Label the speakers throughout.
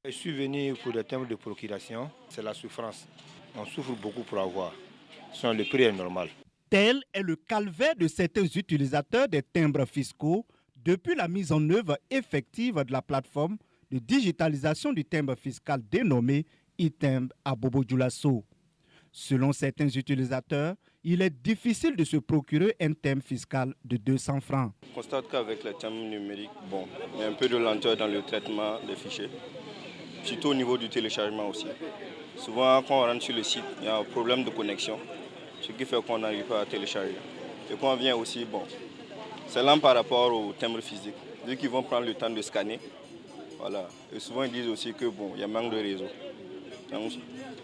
Speaker 1: Je suis venu pour des timbres de procuration, c'est la souffrance. On souffre beaucoup pour avoir. Sinon, le prix est normal.
Speaker 2: Tel est le calvaire de certains utilisateurs des timbres fiscaux depuis la mise en œuvre effective de la plateforme de digitalisation du timbre fiscal dénommée iTimbre à Bobo-Dioulasso. Selon certains utilisateurs, il est difficile de se procurer un timbre fiscal de 200 francs.
Speaker 3: On constate qu'avec les timbres numériques, il y a un peu de lenteur dans le traitement des fichiers, surtout au niveau du téléchargement aussi. Souvent, quand on rentre sur le site, il y a un problème de connexion, ce qui fait qu'on n'arrive pas à télécharger. Et quand on vient aussi, c'est lent par rapport aux timbres physiques, vu qu'ils vont prendre le temps de scanner. Voilà. Et souvent, ils disent aussi que il y a manque de réseau. Donc,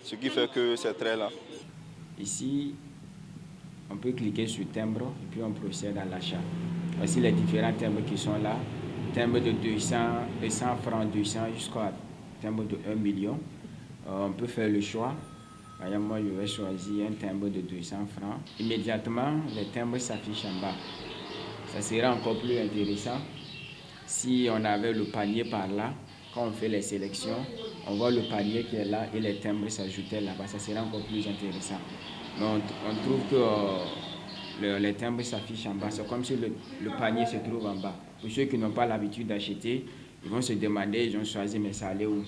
Speaker 3: ce qui fait que c'est très lent.
Speaker 4: Ici, on peut cliquer sur timbre et puis on procède à l'achat. Voici les différents timbres qui sont là. Timbre de 200 francs, 200 jusqu'à timbre de 1 million. On peut faire le choix. Par exemple, moi, je vais choisir un timbre de 200 francs. Immédiatement, les timbres s'affichent en bas. Ça serait encore plus intéressant si on avait le panier par là. Quand on fait les sélections, on voit le panier qui est là et les timbres s'ajoutaient là-bas. Ça serait encore plus intéressant. Mais on trouve que les timbres s'affichent en bas. C'est comme si le panier se trouve en bas. Pour ceux qui n'ont pas l'habitude d'acheter, ils vont se demander, ils ont choisi, mais ça allait où?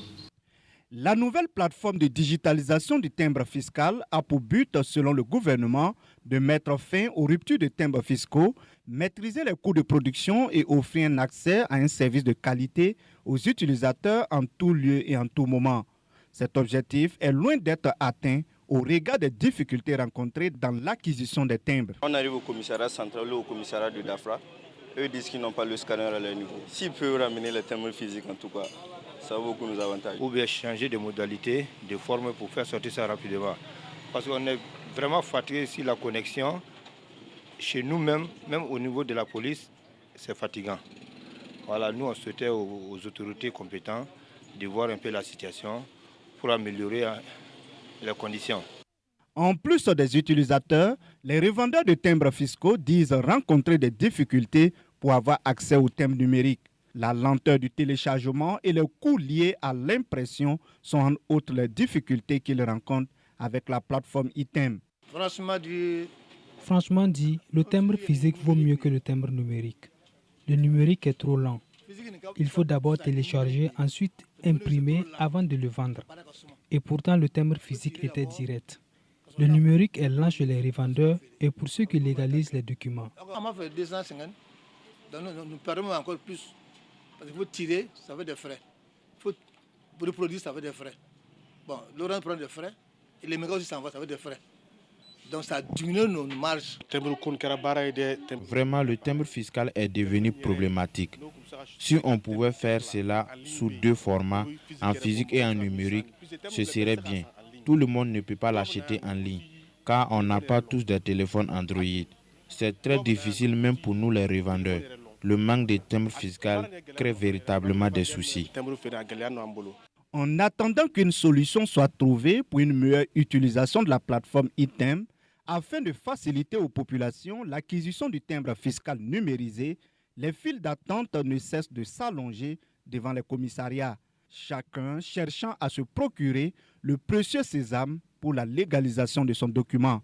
Speaker 2: La nouvelle plateforme de digitalisation du timbre fiscal a pour but, selon le gouvernement, de mettre fin aux ruptures de timbres fiscaux, maîtriser les coûts de production et offrir un accès à un service de qualité aux utilisateurs en tout lieu et en tout moment. Cet objectif est loin d'être atteint au regard des difficultés rencontrées dans l'acquisition des timbres.
Speaker 3: On arrive au commissariat central ou au commissariat de Dafra, eux disent qu'ils n'ont pas le scanner à leur niveau. S'ils peuvent ramener les timbres physiques en tout cas, ça va beaucoup nous avantager.
Speaker 1: Ou bien changer de modalité, de forme pour faire sortir ça rapidement. Parce qu'on est vraiment fatigué sur la connexion. Chez nous-mêmes, même au niveau de la police, c'est fatigant. Voilà, nous on souhaitait aux autorités compétentes de voir un peu la situation pour améliorer les conditions.
Speaker 2: En plus des utilisateurs, les revendeurs de timbres fiscaux disent rencontrer des difficultés pour avoir accès aux timbres numériques. La lenteur du téléchargement et les coûts liés à l'impression sont en outre les difficultés qu'ils rencontrent avec la plateforme iTimbre.
Speaker 5: Franchement dit, le timbre physique vaut mieux que le timbre numérique. Le numérique est trop lent. Il faut d'abord télécharger, ensuite imprimer avant de le vendre. Et pourtant, le timbre physique était direct. Le numérique est lent chez les revendeurs et pour ceux qui légalisent les documents.
Speaker 6: Nous permet encore plus. Parce qu'il faut tirer, ça veut des frais. Il faut reproduire, ça veut des frais. Laurent prend des frais et les mégas aussi s'envoient, ça veut des frais. Donc ça diminue nos marges.
Speaker 7: Vraiment, le timbre fiscal est devenu problématique. Si on pouvait faire cela sous deux formats, en physique et en numérique, ce serait bien. Tout le monde ne peut pas l'acheter en ligne, car on n'a pas tous des téléphones Android. C'est très difficile même pour nous les revendeurs. Le manque de timbre fiscal crée véritablement des soucis.
Speaker 2: En attendant qu'une solution soit trouvée pour une meilleure utilisation de la plateforme iTimbre, afin de faciliter aux populations l'acquisition du timbre fiscal numérisé, les files d'attente ne cessent de s'allonger devant les commissariats, chacun cherchant à se procurer le précieux sésame pour la légalisation de son document.